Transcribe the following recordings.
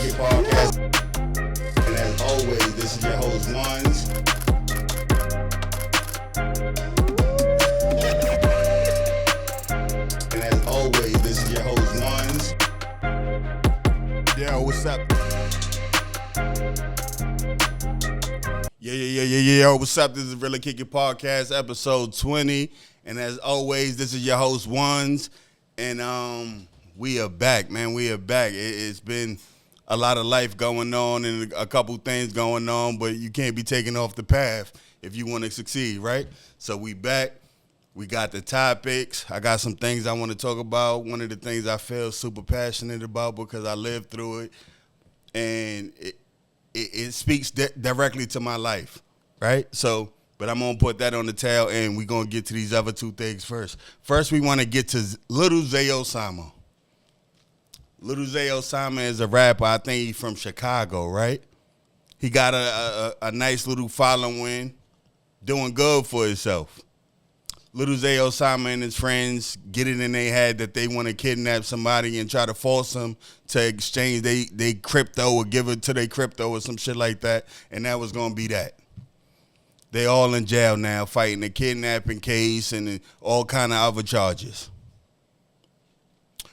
Kick It Podcast. And as always, this is your host, Ones. And as always, this is your host, Ones. Yo, what's up? Yeah. What's up? This is Really Kick It Podcast, episode 20. And as always, this is your host, Ones. And we are back, man. We are back. It's been a lot of life going on and a couple things going on, but you can't be taken off the path if you want to succeed, right? So we back. We got the topics. I got some things I want to talk about. One of the things I feel super passionate about because I lived through it, and it speaks directly to my life, right? So, but I'm going to put that on the tail, and we're going to get to these other two things first. First, we want to get to Little Zay Osama. Little Zay Osama is a rapper. I think he's from Chicago, right? He got a nice little following, doing good for himself. Little Zay Osama and his friends get it in their head that they want to kidnap somebody and try to force them to exchange they crypto or give it to their crypto or some shit like that, and that was going to be that. They all in jail now fighting a kidnapping case and all kind of other charges.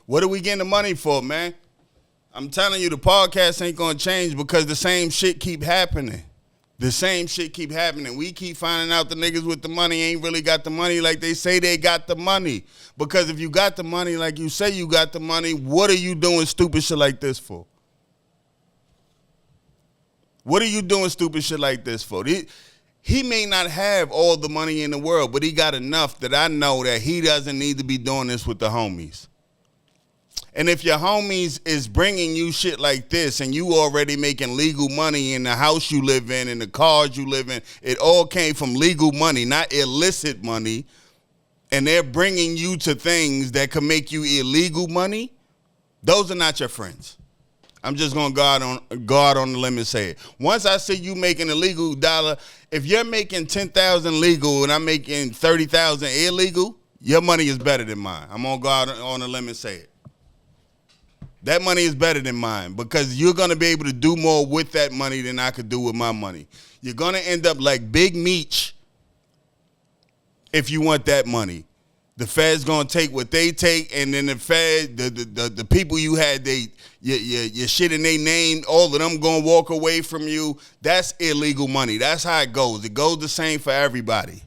What are we getting the money for, man? I'm telling you, the podcast ain't going to change because the same shit keep happening. The same shit keep happening. We keep finding out the niggas with the money ain't really got the money like they say they got the money. Because if you got the money like you say you got the money, what are you doing stupid shit like this for? What are you doing stupid shit like this for? He may not have all the money in the world, but he got enough that I know that he doesn't need to be doing this with the homies. And if your homies is bringing you shit like this and you already making legal money in the house you live in and the cars you live in, it all came from legal money, not illicit money, and they're bringing you to things that could make you illegal money, those are not your friends. I'm just going to guard on the limb and say it. Once I see you making a legal dollar, if you're making $10,000 legal and I'm making $30,000 illegal, your money is better than mine. I'm going to guard on the limb and say it. That money is better than mine because you're going to be able to do more with that money than I could do with my money. You're going to end up like Big Meech if you want that money. The Fed's going to take what they take, and then the Fed, the people you had, your shit in their name, all of them going to walk away from you. That's illegal money. That's how it goes. It goes the same for everybody.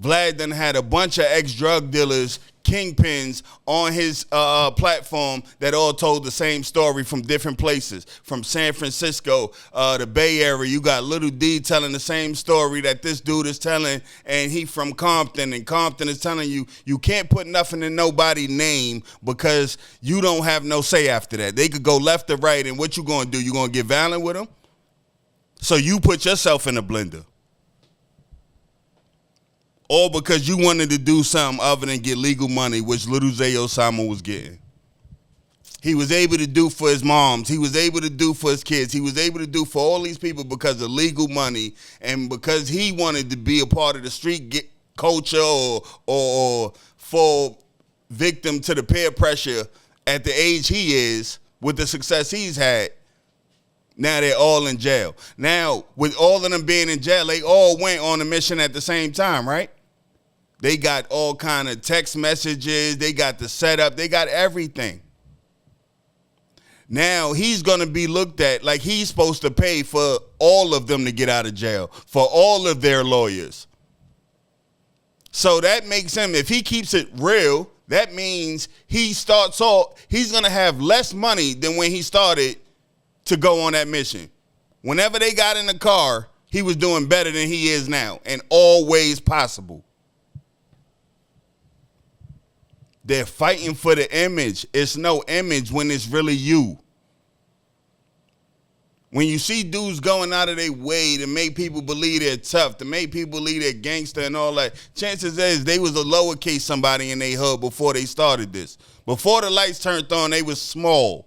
Vlad done had a bunch of ex-drug dealers, kingpins on his platform that all told the same story from different places. From San Francisco, the Bay Area, you got Little D telling the same story that this dude is telling, and he from Compton, and Compton is telling you, you can't put nothing in nobody's name because you don't have no say after that. They could go left or right, and what you going to do? You going to get violent with them? So you put yourself in a blender. All because you wanted to do something other than get legal money, which Little Zay Osama was getting. He was able to do for his moms. He was able to do for his kids. He was able to do for all these people because of legal money and because he wanted to be a part of the street culture or fall victim to the peer pressure at the age he is with the success he's had. Now they're all in jail. Now, with all of them being in jail, they all went on a mission at the same time, right? They got all kind of text messages. They got the setup. They got everything. Now he's going to be looked at like he's supposed to pay for all of them to get out of jail, for all of their lawyers. So that makes him, if he keeps it real, that means he starts off, he's going to have less money than when he started to go on that mission. Whenever they got in the car, he was doing better than he is now in all ways possible. They're fighting for the image. It's no image when it's really you. When you see dudes going out of their way to make people believe they're tough, to make people believe they're gangster and all that, chances is they was a lowercase somebody in their hood before they started this. Before the lights turned on, they was small.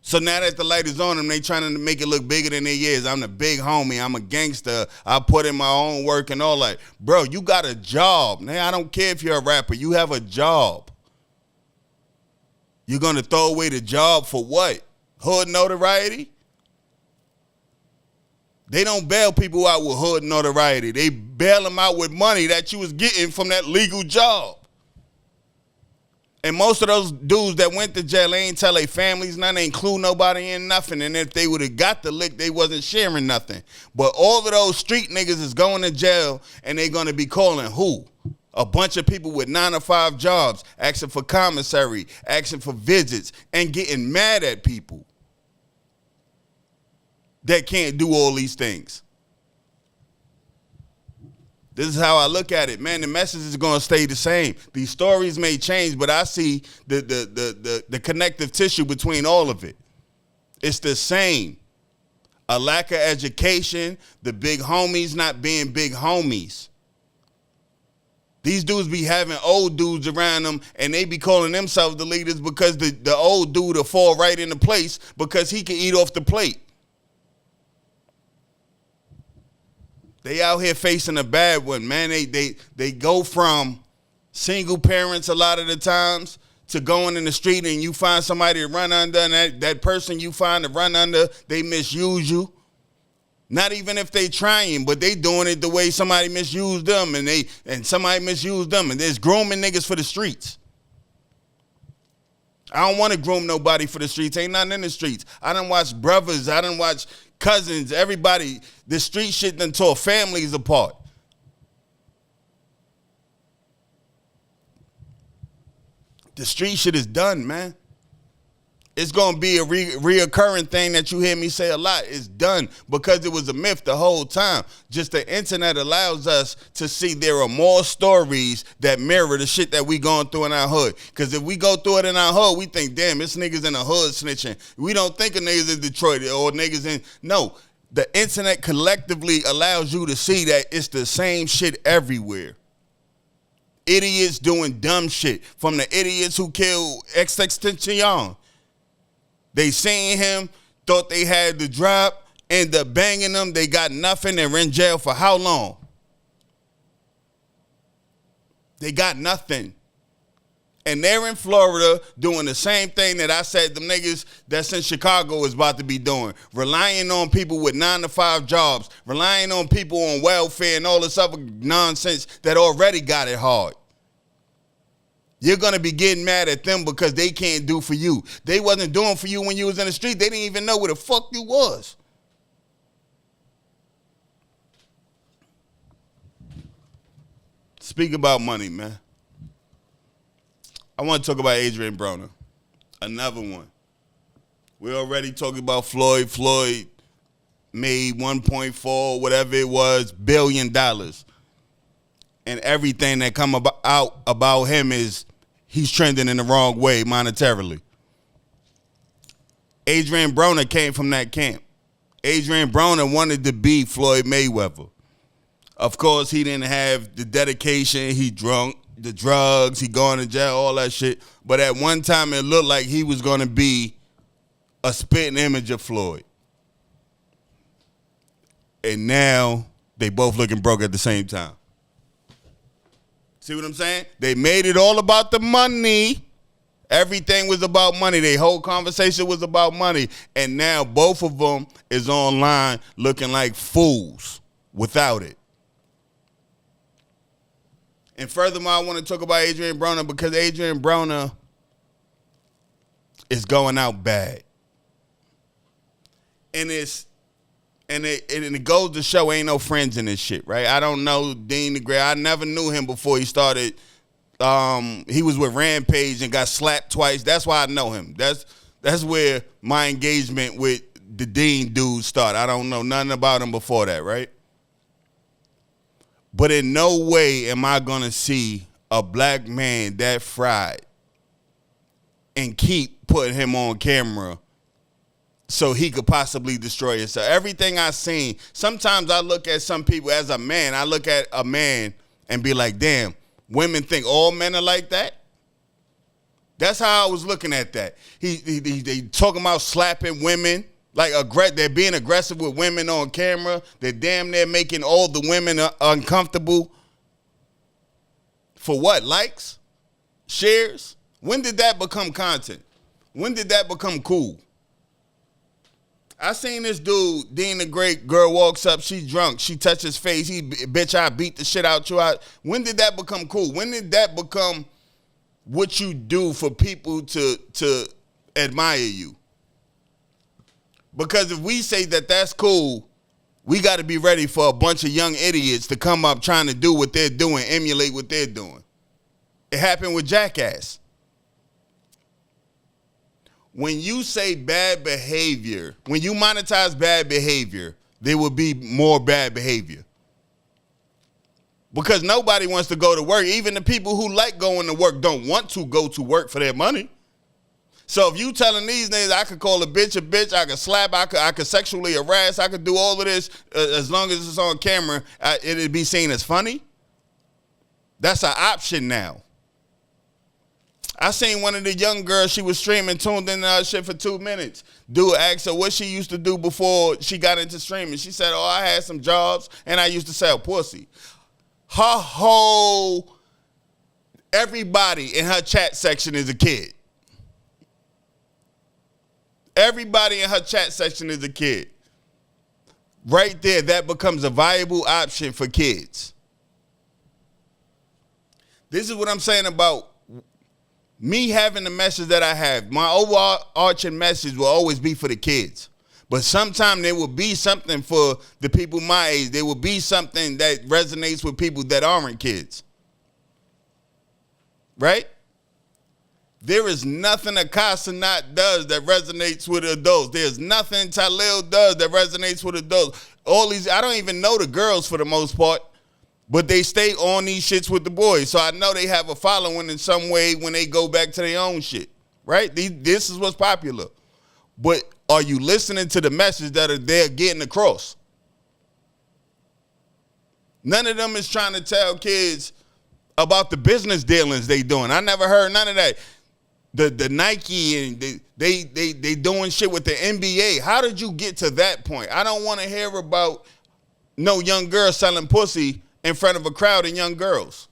So now that the light is on them, they trying to make it look bigger than they is. I'm the big homie. I'm a gangster. I put in my own work and all that. Bro, you got a job. Man, I don't care if you're a rapper. You have a job. You're going to throw away the job for what? Hood notoriety? They don't bail people out with hood notoriety. They bail them out with money that you was getting from that legal job. And most of those dudes that went to jail, they ain't tell their families nothing, they include nobody in nothing. And if they would have got the lick, they wasn't sharing nothing. But all of those street niggas is going to jail, and they going to be calling who? A bunch of people with 9 to 5 jobs, asking for commissary, asking for visits, and getting mad at people that can't do all these things. This is how I look at it, man. The message is going to stay the same. These stories may change, but I see the connective tissue between all of it. It's the same. A lack of education, the big homies not being big homies. These dudes be having old dudes around them, and they be calling themselves the leaders because the old dude will fall right into place because he can eat off the plate. They out here facing a bad one, man. They go from single parents a lot of the times to going in the street and you find somebody to run under, and that person you find to run under, they misuse you. Not even if they trying, but they doing it the way somebody misused them, and somebody misused them, and there's grooming niggas for the streets. I don't want to groom nobody for the streets. Ain't nothing in the streets. I done watch brothers. I done watch cousins. Everybody. The street shit done tore families apart. The street shit is done, man. It's going to be a reoccurring thing that you hear me say a lot. It's done because it was a myth the whole time. Just the internet allows us to see there are more stories that mirror the shit that we going through in our hood. Because if we go through it in our hood, we think, damn, this niggas in the hood snitching. We don't think of niggas in Detroit or niggas in... No, the internet collectively allows you to see that it's the same shit everywhere. Idiots doing dumb shit. From the idiots who killed XXXTentacion. They seen him, thought they had the drop, ended up banging them. They got nothing and were in jail for how long? They got nothing. And they're in Florida doing the same thing that I said them niggas that's in Chicago is about to be doing. Relying on people with 9 to 5 jobs. Relying on people on welfare and all this other nonsense that already got it hard. You're going to be getting mad at them because they can't do for you. They wasn't doing for you when you was in the street. They didn't even know where the fuck you was. Speak about money, man. I want to talk about Adrian Broner. Another one. We're already talking about Floyd. Floyd made 1.4, whatever it was, $1 billion. And everything that come out about him is he's trending in the wrong way monetarily. Adrian Broner came from that camp. Adrian Broner wanted to be Floyd Mayweather. Of course, he didn't have the dedication. He drunk, the drugs, he going to jail, all that shit. But at one time, it looked like he was going to be a spitting image of Floyd. And now they both looking broke at the same time. See what I'm saying? They made it all about the money. Everything was about money. Their whole conversation was about money. And now both of them is online looking like fools without it. And furthermore, I want to talk about Adrian Broner because Adrian Broner is going out bad. And it goes to show ain't no friends in this shit, right? I don't know Dean DeGray. I never knew him before he started. He was with Rampage and got slapped twice. That's why I know him. That's where my engagement with the Dean dude started. I don't know nothing about him before that, right? But in no way am I going to see a black man that fried and keep putting him on camera so he could possibly destroy himself. Everything I've seen, sometimes I look at some people as a man. I look at a man and be like, damn, women think all men are like that? That's how I was looking at that. They talking about slapping women, like they're being aggressive with women on camera. They're damn near making all the women uncomfortable. For what? Likes? Shares? When did that become content? When did that become cool? I seen this dude, Dean the Great, girl walks up, she's drunk, she touches his face, bitch, I beat the shit out you. When did that become cool? When did that become what you do for people to admire you? Because if we say that that's cool, we got to be ready for a bunch of young idiots to come up trying to do what they're doing, emulate what they're doing. It happened with Jackass. When you say bad behavior, when you monetize bad behavior, there will be more bad behavior. Because nobody wants to go to work. Even the people who like going to work don't want to go to work for their money. So if you telling these niggas I could call a bitch, I could slap, I could sexually harass, I could do all of this as long as it's on camera, it'd be seen as funny. That's an option now. I seen one of the young girls, she was streaming, tuned in shit for 2 minutes. Dude asked her what she used to do before she got into streaming. She said, oh, I had some jobs and I used to sell pussy. Her whole, everybody in her chat section is a kid. Everybody in her chat section is a kid. Right there, that becomes a viable option for kids. This is what I'm saying about me having the message that I have. My overarching message will always be for the kids. But sometimes there will be something for the people my age. There will be something that resonates with people that aren't kids. Right? There is nothing Akasanat does that resonates with adults. There's nothing Talil does that resonates with adults. All these, I don't even know the girls for the most part, but they stay on these shits with the boys. So I know they have a following in some way when they go back to their own shit, right? This is what's popular. But are you listening to the message that they're getting across? None of them is trying to tell kids about the business dealings they doing. I never heard none of that. The Nike and they doing shit with the NBA. How did you get to that point? I don't want to hear about no young girl selling pussy in front of a crowd of young girls.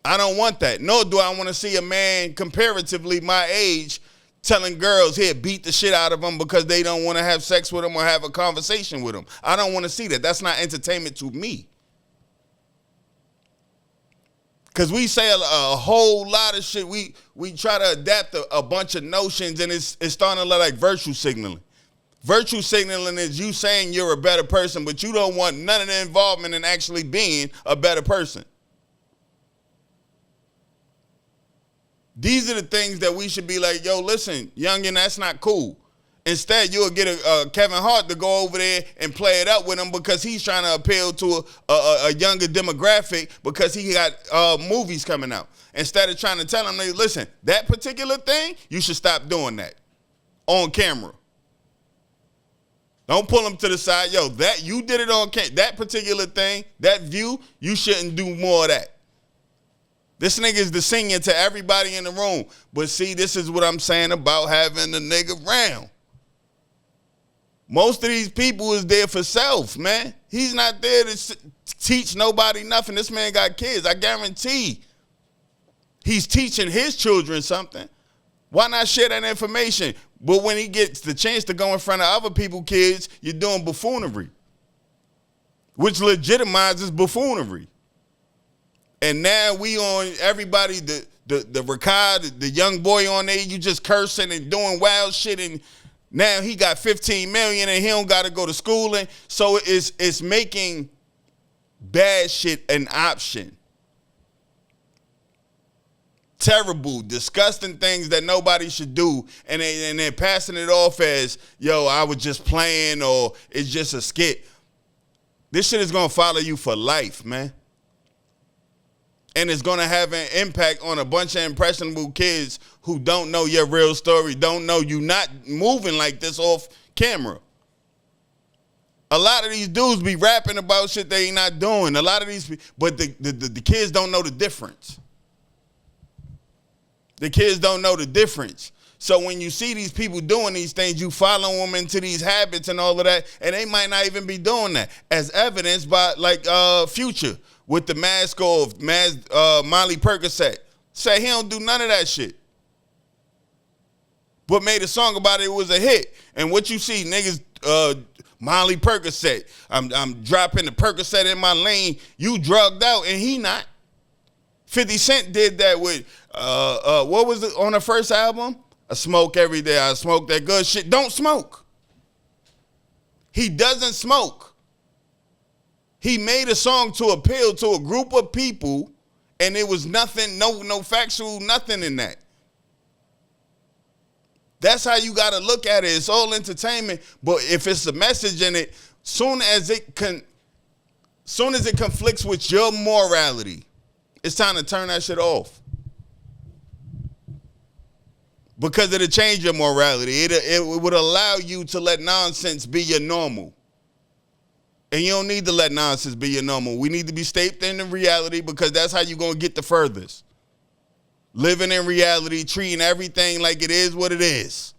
I don't want that. Nor do I want to see a man comparatively my age telling girls, here, beat the shit out of them because they don't want to have sex with them or have a conversation with them. I don't want to see that. That's not entertainment to me. Because we say a whole lot of shit. We try to adapt a bunch of notions, and it's starting to look like virtue signaling. Virtue signaling is you saying you're a better person, but you don't want none of the involvement in actually being a better person. These are the things that we should be like, yo, listen, youngin', that's not cool. Instead, you'll get a Kevin Hart to go over there and play it up with him because he's trying to appeal to a younger demographic because he got movies coming out. Instead of trying to tell him, listen, that particular thing, you should stop doing that on camera. Don't pull him to the side. Yo, that you did it on camera. That particular thing, that view, you shouldn't do more of that. This nigga is the singing to everybody in the room. But see, this is what I'm saying about having the nigga round. Most of these people is there for self, man. He's not there to teach nobody nothing. This man got kids. I guarantee he's teaching his children something. Why not share that information? But when he gets the chance to go in front of other people's kids, you're doing buffoonery, which legitimizes buffoonery. And now we on everybody, the Ricard, the young boy on there, you just cursing and doing wild shit, and now he got 15 million and he don't got to go to school. And so it's making bad shit an option. Terrible, disgusting things that nobody should do. And they're passing it off as, yo, I was just playing or it's just a skit. This shit is going to follow you for life, man. And it's going to have an impact on a bunch of impressionable kids who don't know your real story, don't know you not moving like this off camera. A lot of these dudes be rapping about shit they ain't not doing. A lot of these, but the kids don't know the difference. The kids don't know the difference. So when you see these people doing these things, you follow them into these habits and all of that, and they might not even be doing that, as evidenced by like Future with the mask of Molly Percocet. Say he don't do none of that shit. but made a song about it. It was a hit. And what you see, niggas, Molly Percocet. I'm dropping the Percocet in my lane. You drugged out, and he not. 50 Cent did that with, what was it on the first album? I smoke every day. I smoke that good shit. Don't smoke. He doesn't smoke. He made a song to appeal to a group of people, and it was nothing, no factual, nothing in that. That's how you got to look at it. It's all entertainment, but if it's a message in it, soon as it conflicts with your morality, it's time to turn that shit off. Because it'll change your morality. It would allow you to let nonsense be your normal. And you don't need to let nonsense be your normal. We need to be steeped in the reality, because that's how you're going to get the furthest. Living in reality, treating everything like it is what it is.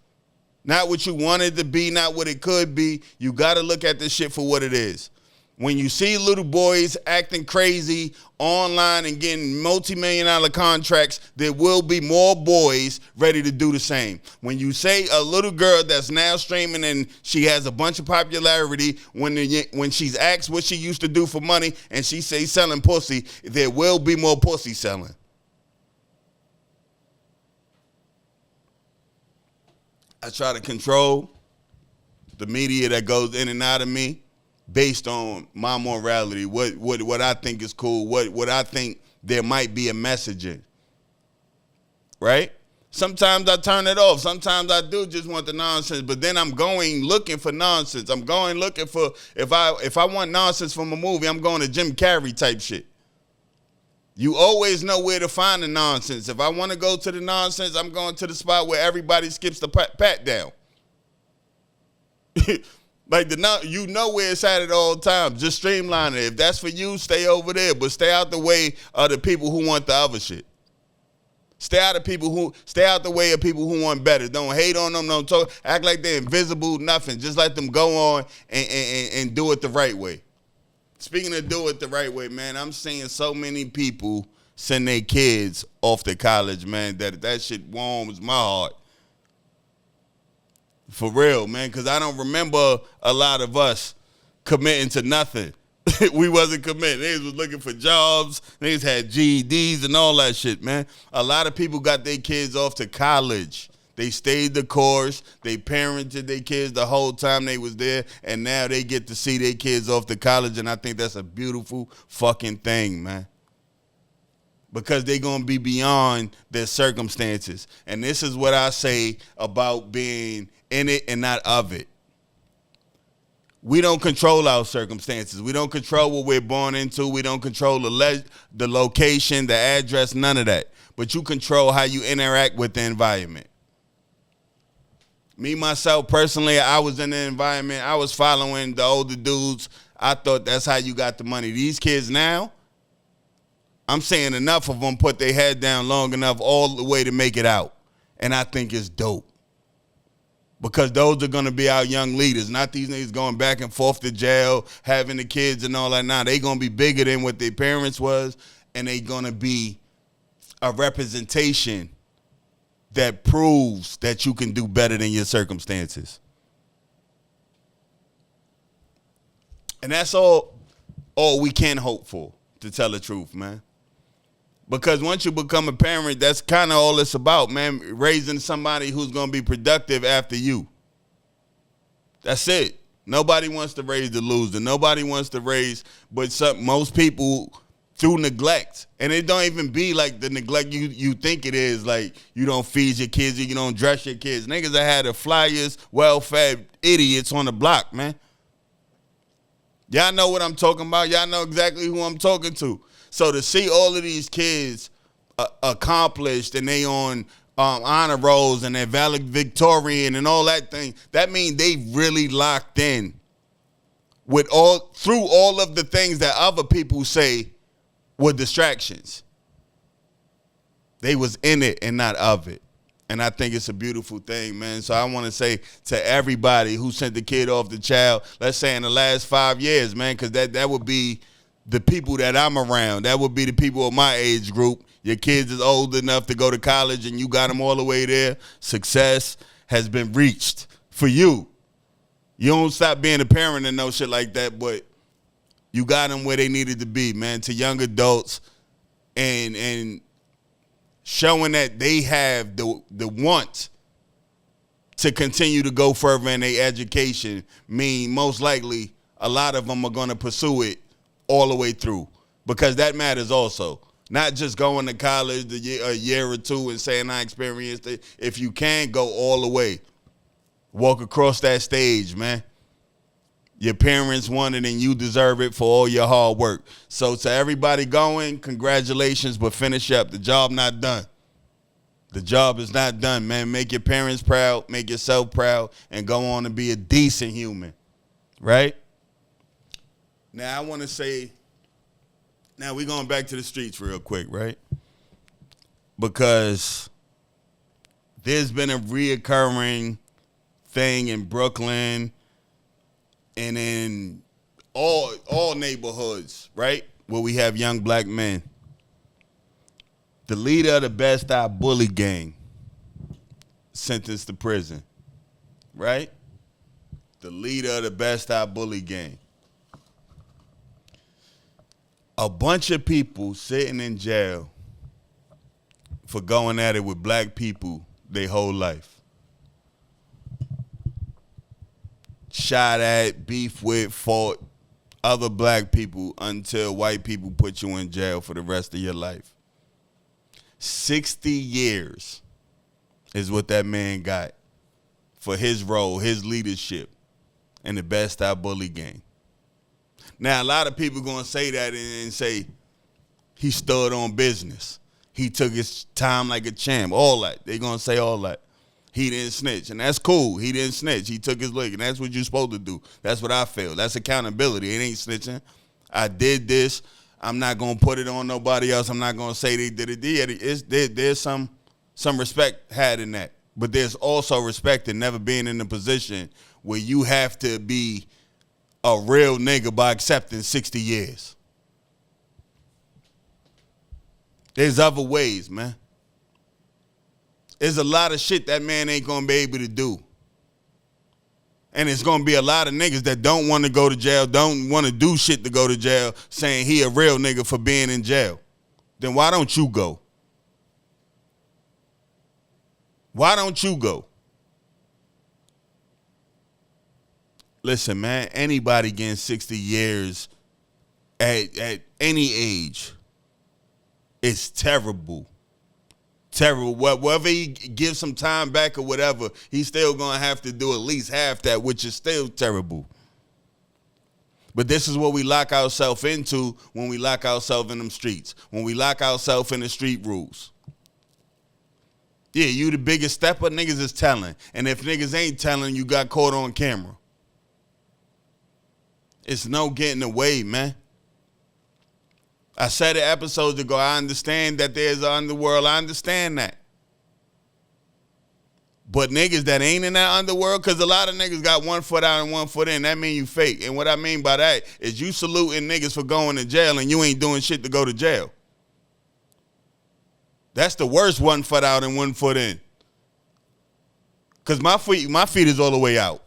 Not what you want it to be, not what it could be. You got to look at this shit for what it is. When you see little boys acting crazy online and getting multi-million-dollar contracts, there will be more boys ready to do the same. When you say a little girl that's now streaming and she has a bunch of popularity, when she's asked what she used to do for money and she says selling pussy, there will be more pussy selling. I try to control the media that goes in and out of me based on my morality, what I think is cool, what I think there might be a message in, right? Sometimes I turn it off. Sometimes I do just want the nonsense, but then I'm going looking for nonsense. I'm going looking for, if I want nonsense from a movie, I'm going to Jim Carrey type shit. You always know where to find the nonsense. If I want to go to the nonsense, I'm going to the spot where everybody skips the pat down. Like you know where it's at all times. Just streamline it. If that's for you, stay over there, but stay out the way of the people who want the other shit. Stay out the way of people who want better. Don't hate on them. Don't talk. Act like they're invisible. Nothing. Just let them go on and do it the right way. Speaking of do it the right way, man, I'm seeing so many people send their kids off to college, man. That shit warms my heart. For real, man, because I don't remember a lot of us committing to nothing. We wasn't committing. Niggas was looking for jobs. Niggas had GEDs and all that shit, man. A lot of people got their kids off to college. They stayed the course. They parented their kids the whole time they was there, and now they get to see their kids off to college, and I think that's a beautiful fucking thing, man. Because they're going to be beyond their circumstances. And this is what I say about being in it and not of it. We don't control our circumstances. We don't control what we're born into. We don't control the location, the address, none of that. But you control how you interact with the environment. Me, myself, personally, I was in the environment. I was following the older dudes. I thought that's how you got the money. These kids now, I'm saying enough of them put their head down long enough all the way to make it out. And I think it's dope. Because those are going to be our young leaders, not these niggas going back and forth to jail, having the kids and all that. Now they going to be bigger than what their parents was, and they going to be a representation that proves that you can do better than your circumstances. And that's all we can hope for, to tell the truth, man. Because once you become a parent, that's kind of all it's about, man. Raising somebody who's going to be productive after you. That's it. Nobody wants to raise the loser. Nobody wants to raise, but most people through neglect. And it don't even be like the neglect you think it is, like you don't feed your kids, you don't dress your kids. Niggas that had the flyers, well-fed idiots on the block, man. Y'all know what I'm talking about. Y'all know exactly who I'm talking to. So to see all of these kids accomplished and they on honor rolls and they're valedictorian and all that thing, that means they really locked in with through all of the things that other people say were distractions. They was in it and not of it. And I think it's a beautiful thing, man. So I want to say to everybody who sent the kid off the child, let's say in the last 5 years, man, because that would be the people that I'm around. That would be the people of my age group. Your kids is old enough to go to college and you got them all the way there. Success. has been reached for you. You don't stop being a parent and no shit like that, but you got them where they needed to be, man, to young adults and showing that they have the want to continue to go further in their education mean most likely a lot of them are going to pursue it all the way through, because that matters also. Not just going to college a year or two and saying I experienced it. If you can, go all the way. Walk across that stage, man. Your parents want it and you deserve it for all your hard work. So to everybody going, congratulations, but finish up. The job not done. The job is not done, man. Make your parents proud, make yourself proud, and go on to be a decent human, right? Now, I want to say, now we're going back to the streets real quick, right? Because there's been a reoccurring thing in Brooklyn and in all neighborhoods, right, where we have young black men. The leader of the Bed Stuy bully gang sentenced to prison, right? The leader of the Bed Stuy bully gang. A bunch of people sitting in jail for going at it with black people their whole life. Shot at, beef with, fought other black people until white people put you in jail for the rest of your life. 60 years is what that man got for his role, his leadership in the Bed Stuy bully gang. Now, a lot of people going to say that and say he stood on business. He took his time like a champ, all that. They're going to say all that. He didn't snitch, and that's cool. He didn't snitch. He took his lick, and that's what you're supposed to do. That's what I feel. That's accountability. It ain't snitching. I did this. I'm not going to put it on nobody else. I'm not going to say they did it. There's some respect had in that. But there's also respect in never being in a position where you have to be a real nigga by accepting 60 years. There's other ways, man. There's a lot of shit that man ain't going to be able to do. And it's going to be a lot of niggas that don't want to go to jail, don't want to do shit to go to jail, saying he a real nigga for being in jail. Then why don't you go? Why don't you go? Listen, man, anybody getting 60 years at any age, it's terrible. Terrible. Whether he gives some time back or whatever, he's still going to have to do at least half that, which is still terrible. But this is what we lock ourselves into when we lock ourselves in them streets, when we lock ourselves in the street rules. Yeah, you the biggest stepper, niggas is telling. And if niggas ain't telling, you got caught on camera. It's no getting away, man. I said it episodes ago, I understand that there's an underworld. I understand that. But niggas that ain't in that underworld, because a lot of niggas got 1 foot out and 1 foot in, that mean you fake. And what I mean by that is you saluting niggas for going to jail and you ain't doing shit to go to jail. That's the worst 1 foot out and 1 foot in. Because my feet is all the way out.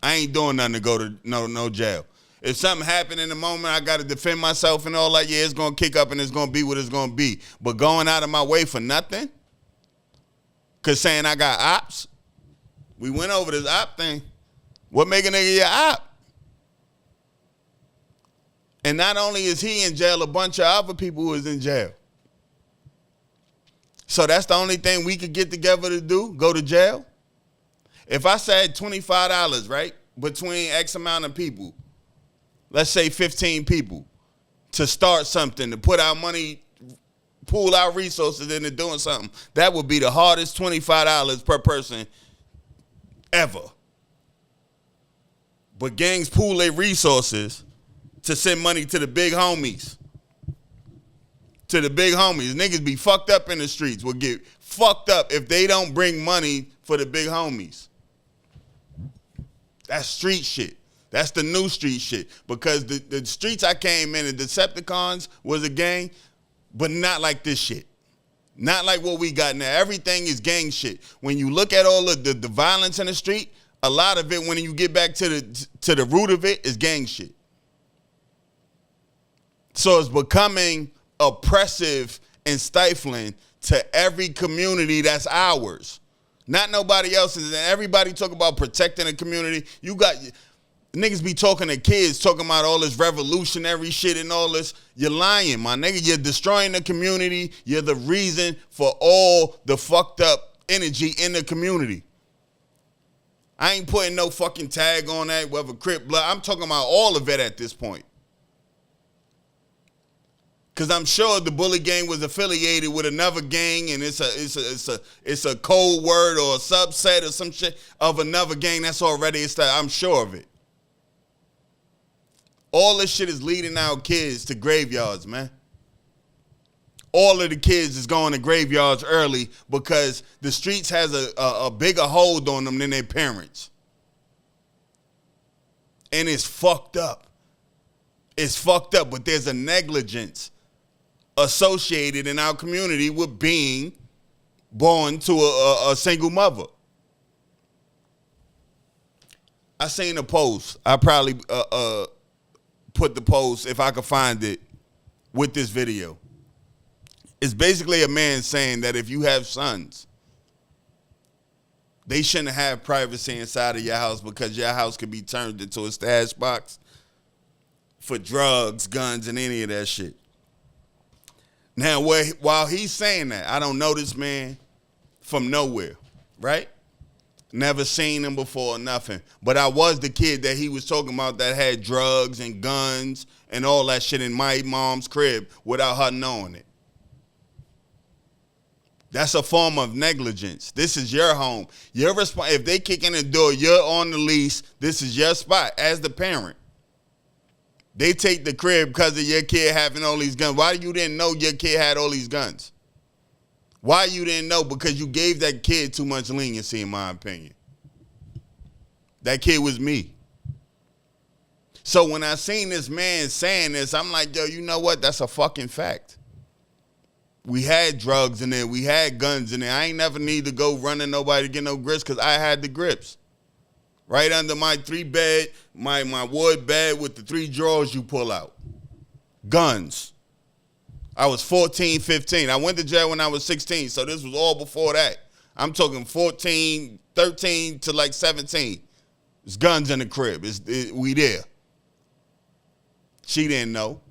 I ain't doing nothing to go to no jail. If something happened in the moment, I got to defend myself and all that, yeah, it's going to kick up and it's going to be what it's going to be. But going out of my way for nothing? Because saying I got ops? We went over this op thing. What make a nigga your op? And not only is he in jail, a bunch of other people who is in jail. So that's the only thing we could get together to do, go to jail? If I said $25, right, between X amount of people, let's say 15 people, to start something, to put our money, pool our resources into doing something, that would be the hardest $25 per person ever. But gangs pool their resources to send money to the big homies. To the big homies. Niggas be fucked up in the streets, will get fucked up if they don't bring money for the big homies. That's street shit. That's the new street shit. Because the streets I came in, the Decepticons was a gang, but not like this shit. Not like what we got now. Everything is gang shit. When you look at all of the violence in the street, a lot of it, when you get back to the root of it, is gang shit. So it's becoming oppressive and stifling to every community that's ours. Not nobody else's. And everybody talk about protecting the community. You got niggas be talking to kids, talking about all this revolutionary shit and all this. You're lying, my nigga. You're destroying the community. You're the reason for all the fucked up energy in the community. I ain't putting no fucking tag on that, whether Crip, blood. I'm talking about all of it at this point. Because I'm sure the bully gang was affiliated with another gang, and it's a code word or a subset or some shit of another gang that's already established. I'm sure of it. All this shit is leading our kids to graveyards, man. All of the kids is going to graveyards early because the streets has a bigger hold on them than their parents. And it's fucked up. It's fucked up, but there's a negligence associated in our community with being born to a single mother. I seen a post. I probably put the post, if I could find it, with this video. It's basically a man saying that if you have sons, they shouldn't have privacy inside of your house because your house could be turned into a stash box for drugs, guns, and any of that shit. Now, while he's saying that, I don't know this man from nowhere, right? Never seen him before or nothing. But I was the kid that he was talking about that had drugs and guns and all that shit in my mom's crib without her knowing it. That's a form of negligence. This is your home. If they kick in the door, you're on the lease. This is your spot as the parent. They take the crib because of your kid having all these guns. Why you didn't know your kid had all these guns? Why you didn't know? Because you gave that kid too much leniency, in my opinion. That kid was me. So when I seen this man saying this, I'm like, yo, you know what? That's a fucking fact. We had drugs in there. We had guns in there. I ain't never need to go running nobody to get no grips because I had the grips. Right under my 3-bed, my wood bed with the 3 drawers you pull out. Guns. I was 14, 15. I went to jail when I was 16, so this was all before that. I'm talking 14, 13 to like 17. There's guns in the crib. We there. She didn't know.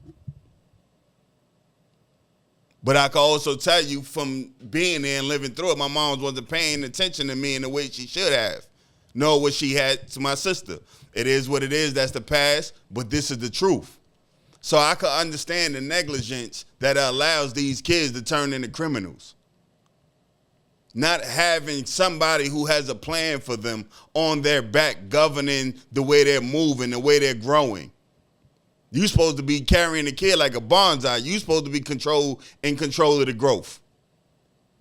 But I can also tell you from being there and living through it, my mom wasn't paying attention to me in the way she should have. Nor what she had to my sister. It is what it is. That's the past. But this is the truth. So I could understand the negligence that allows these kids to turn into criminals. Not having somebody who has a plan for them on their back governing the way they're moving, the way they're growing. You're supposed to be carrying the kid like a bonsai. You're supposed to be in control of the growth.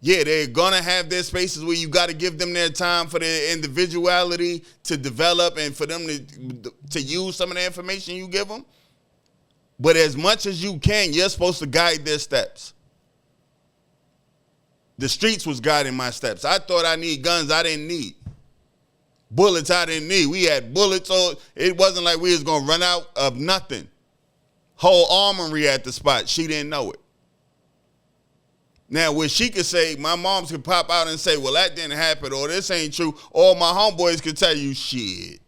Yeah, they're going to have their spaces where you got to give them their time for their individuality to develop and for them to use some of the information you give them. But as much as you can, you're supposed to guide their steps. The streets was guiding my steps. I thought I need guns I didn't need. Bullets I didn't need. We had bullets. So it wasn't like we was going to run out of nothing. Whole armory at the spot. She didn't know it. Now, where she could say, my moms could pop out and say, well, that didn't happen, or this ain't true, or my homeboys could tell you shit.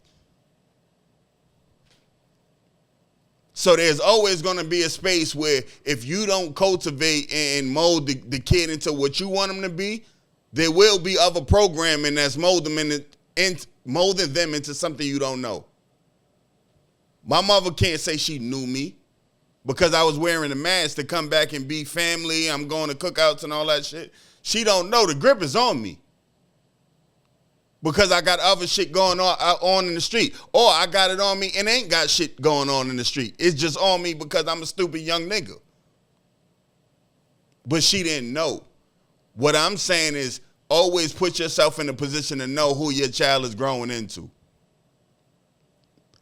So there's always going to be a space where if you don't cultivate and mold the kid into what you want them to be, there will be other programming that's molding them into something you don't know. My mother can't say she knew me. Because I was wearing a mask to come back and be family, I'm going to cookouts and all that shit. She don't know. The grip is on me. Because I got other shit going on in the street. Or I got it on me and ain't got shit going on in the street. It's just on me because I'm a stupid young nigga. But she didn't know. What I'm saying is always put yourself in a position to know who your child is growing into.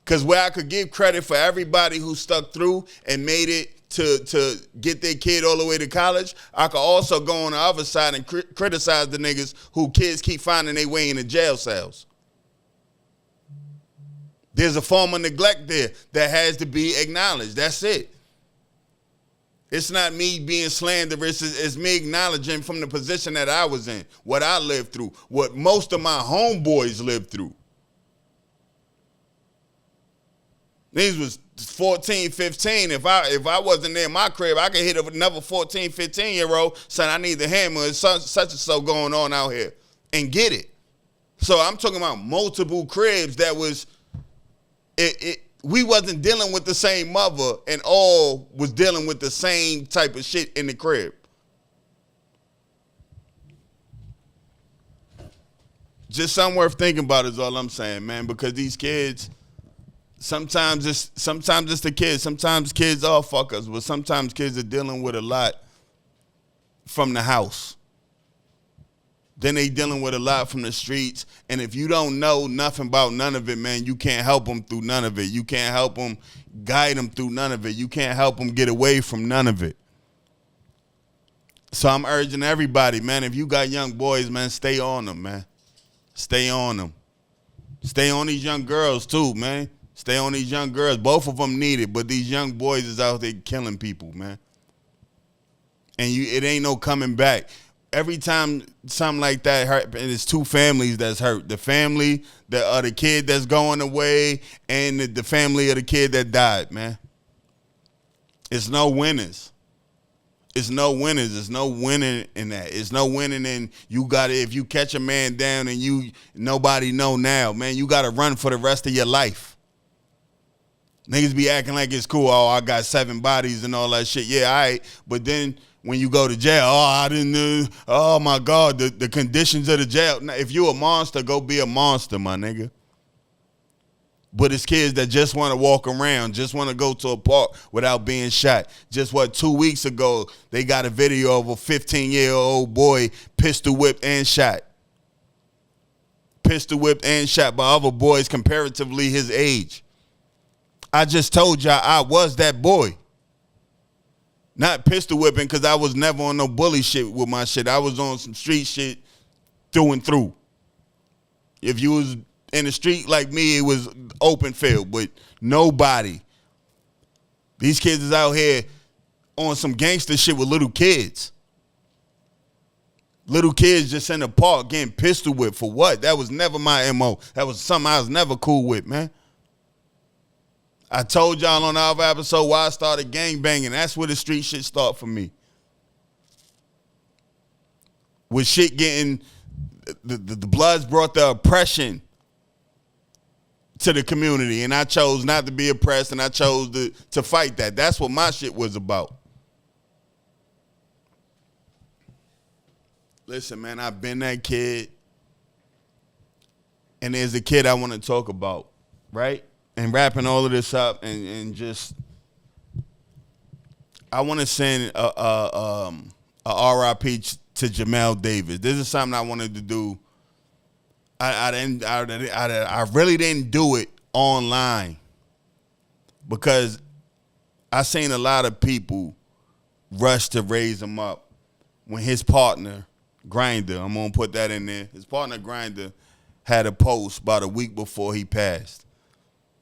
Because where I could give credit for everybody who stuck through and made it to get their kid all the way to college, I could also go on the other side and criticize the niggas who kids keep finding their way in the jail cells. There's a form of neglect there that has to be acknowledged. That's it. It's not me being slanderous. It's me acknowledging from the position that I was in, what I lived through, what most of my homeboys lived through. These was 14, 15. If I wasn't there in my crib, I could hit another 14, 15-year-old, son, I need the hammer. It's such and so going on out here, and get it. So I'm talking about multiple cribs that was, we wasn't dealing with the same mother and all was dealing with the same type of shit in the crib. Just something worth thinking about is all I'm saying, man, because these kids, sometimes it's the kids. Sometimes kids are fuckers, but sometimes kids are dealing with a lot from the house. Then they dealing with a lot from the streets. And if you don't know nothing about none of it, man, you can't help them through none of it. You can't help them guide them through none of it. You can't help them get away from none of it. So I'm urging everybody, man, if you got young boys, man, stay on them, man. Stay on them. Stay on these young girls too, man. Stay on these young girls. Both of them need it, but these young boys is out there killing people, man. And it ain't no coming back. Every time something like that hurt, and it's two families that's hurt. The family of the kid that's going away and the family of the kid that died, man. It's no winners. It's no winners. There's no winning in that. It's no winning in you got to, if you catch a man down and nobody know now, man, you got to run for the rest of your life. Niggas be acting like it's cool. Oh, I got 7 bodies and all that shit. Yeah, all right. But then when you go to jail, I didn't know. Oh, my God, the conditions of the jail. Now, if you a monster, go be a monster, my nigga. But it's kids that just want to walk around, just want to go to a park without being shot. Just 2 weeks ago, they got a video of a 15-year-old boy pistol whipped and shot. Pistol whipped and shot by other boys comparatively his age. I just told y'all I was that boy. Not pistol whipping because I was never on no bully shit with my shit. I was on some street shit through and through. If you was in the street like me, it was open field, but nobody. These kids is out here on some gangster shit with little kids. Little kids just in the park getting pistol whipped for what? That was never my MO. That was something I was never cool with, man. I told y'all on the other episode why I started gang banging. That's where the street shit start for me. With shit getting, the Bloods brought the oppression to the community, and I chose not to be oppressed, and I chose to fight that. That's what my shit was about. Listen, man, I've been that kid, and there's a kid I want to talk about, right? And wrapping all of this up and just, I want to send a RIP to Jamel Davis. This is something I wanted to do. I really didn't do it online because I seen a lot of people rush to raise him up when his partner, Grinder, I'm going to put that in there, his partner, Grinder, had a post about a week before he passed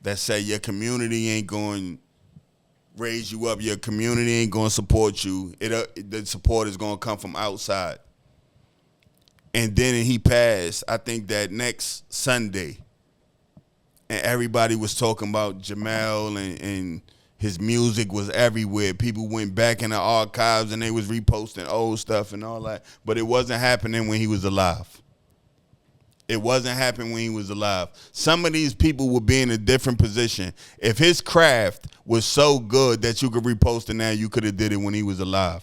that said your community ain't going to raise you up, your community ain't going to support you, the support is going to come from outside. And then he passed, I think that next Sunday, and everybody was talking about Jamel and his music was everywhere. People went back in the archives and they was reposting old stuff and all that. But it wasn't happening when he was alive. It wasn't happening when he was alive. Some of these people would be in a different position. If his craft was so good that you could repost it now, you could have did it when he was alive.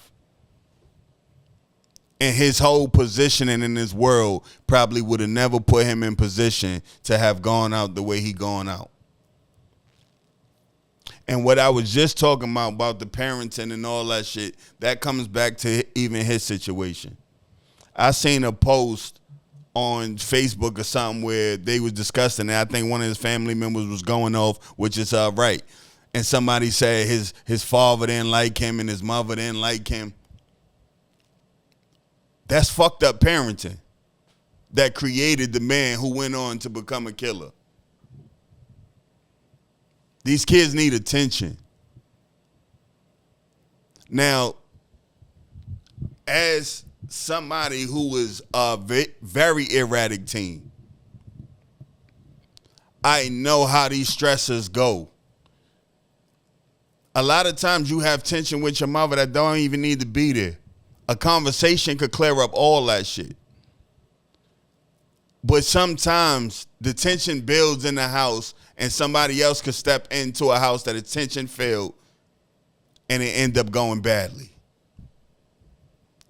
And his whole positioning in this world probably would have never put him in position to have gone out the way he gone out. And what I was just talking about the parenting and all that shit, that comes back to even his situation. I seen a post on Facebook or something where they was discussing it. I think one of his family members was going off, which is right. and somebody said his father didn't like him and his mother didn't like him. That's fucked up parenting that created the man who went on to become a killer. These kids need attention. Now, as somebody who is a very erratic teen, I know how these stressors go. A lot of times you have tension with your mother that don't even need to be there. A conversation could clear up all that shit. But sometimes the tension builds in the house and somebody else could step into a house that is tension filled and it end up going badly.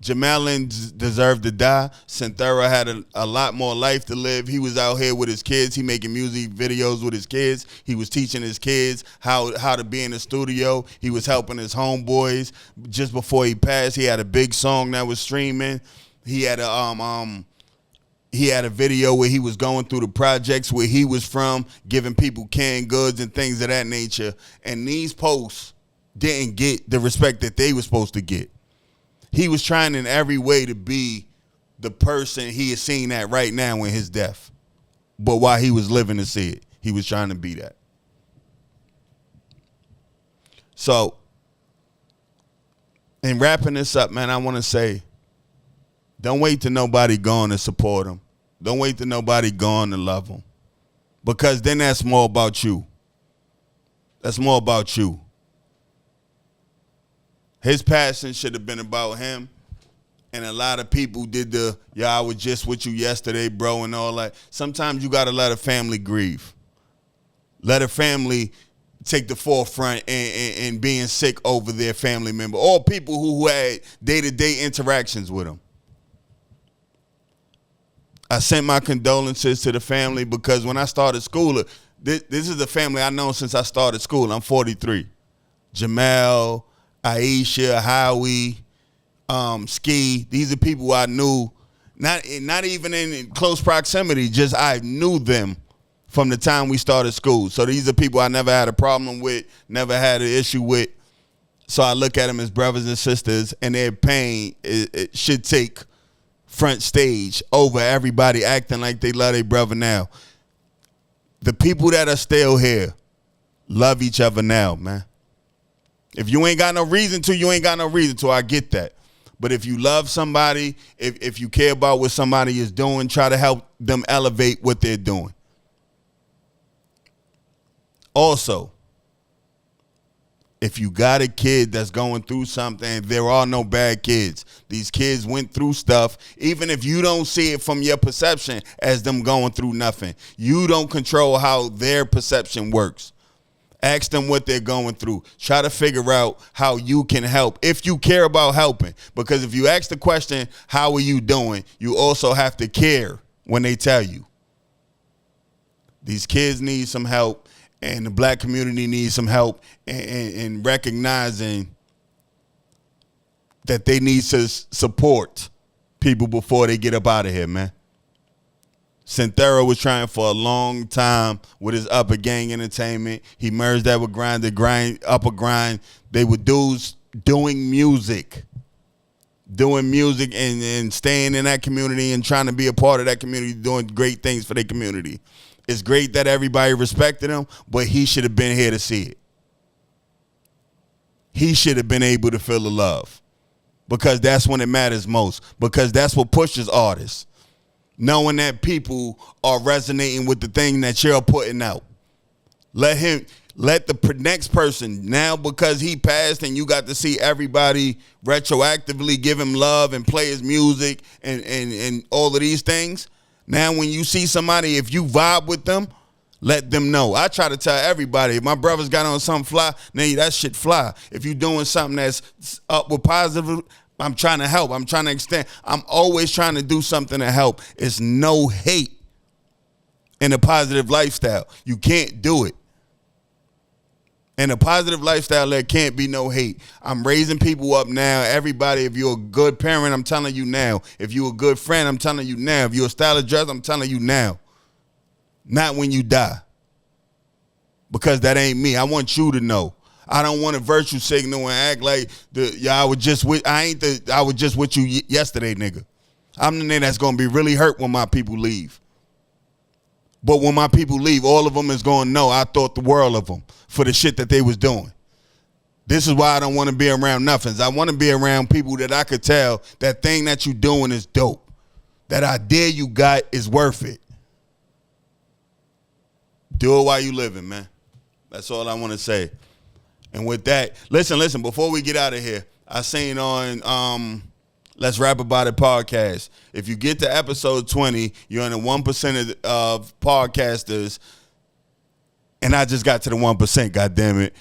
Jamelin deserved to die. Synthera had a lot more life to live. He was out here with his kids. He making music videos with his kids. He was teaching his kids how to be in the studio. He was helping his homeboys. Just before he passed, he had a big song that was streaming. He had a video where he was going through the projects where he was from, giving people canned goods and things of that nature. And these posts didn't get the respect that they were supposed to get. He was trying in every way to be the person he is seeing at right now in his death. But while he was living to see it, he was trying to be that. So, in wrapping this up, man, I want to say, don't wait till nobody gone to support him. Don't wait till nobody gone to love him. Because then that's more about you. That's more about you. His passion should have been about him. And a lot of people did I was just with you yesterday, bro, and all that. Sometimes you got to let a family grieve. Let a family take the forefront and being sick over their family member. Or people who had day-to-day interactions with them. I sent my condolences to the family because when I started school, this is the family I've known since I started school. I'm 43. Jamel, Aisha, Howie, Ski. These are people I knew, not even in close proximity, just I knew them from the time we started school. So these are people I never had a problem with, never had an issue with. So I look at them as brothers and sisters, and their pain it should take front stage over everybody acting like they love their brother now. The people that are still here love each other now, man. If you ain't got no reason to, you ain't got no reason to. I get that. But if you love somebody, if you care about what somebody is doing, try to help them elevate what they're doing. Also, if you got a kid that's going through something, there are no bad kids. These kids went through stuff. Even if you don't see it from your perception as them going through nothing, you don't control how their perception works. Ask them what they're going through. Try to figure out how you can help if you care about helping. Because if you ask the question, how are you doing, you also have to care when they tell you. These kids need some help, and the black community needs some help in recognizing that they need to support people before they get up out of here, man. Synthera was trying for a long time with his Upper Gang Entertainment. He merged that with Upper Grind. They were dudes doing music and staying in that community and trying to be a part of that community, doing great things for their community. It's great that everybody respected him, but he should have been here to see it. He should have been able to feel the love, because that's when it matters most, because that's what pushes artists. Knowing that people are resonating with the thing that you're putting out. Let the next person, now because he passed and you got to see everybody retroactively give him love and play his music and all of these things. Now when you see somebody, if you vibe with them, let them know. I try to tell everybody, if my brothers got on something fly, nah, that shit fly. If you doing something that's up with positive, I'm trying to help. I'm trying to extend. I'm always trying to do something to help. It's no hate in a positive lifestyle. You can't do it. In a positive lifestyle, there can't be no hate. I'm raising people up now. Everybody, if you're a good parent, I'm telling you now. If you're a good friend, I'm telling you now. If you're a style of dress, I'm telling you now. Not when you die. because that ain't me. I want you to know. I don't want to virtue signal and act like I was just with you yesterday, nigga. I'm the nigga that's gonna be really hurt when my people leave. But when my people leave, all of them is gonna know I thought the world of them for the shit that they was doing. This is why I don't want to be around nothings. I want to be around people that I could tell that thing that you doing is dope. That idea you got is worth it. Do it while you living, man. That's all I want to say. And with that, listen, before we get out of here, I seen on Let's Rap About It podcast, if you get to episode 20, you're in the 1% of podcasters, and I just got to the 1%, goddammit.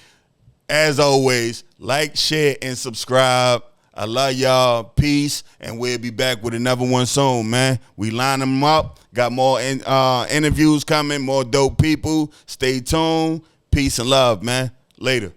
As always, like, share, and subscribe. I love y'all. Peace. And we'll be back with another one soon, man. We line them up. Got more interviews coming, more dope people. Stay tuned. Peace and love, man. Later.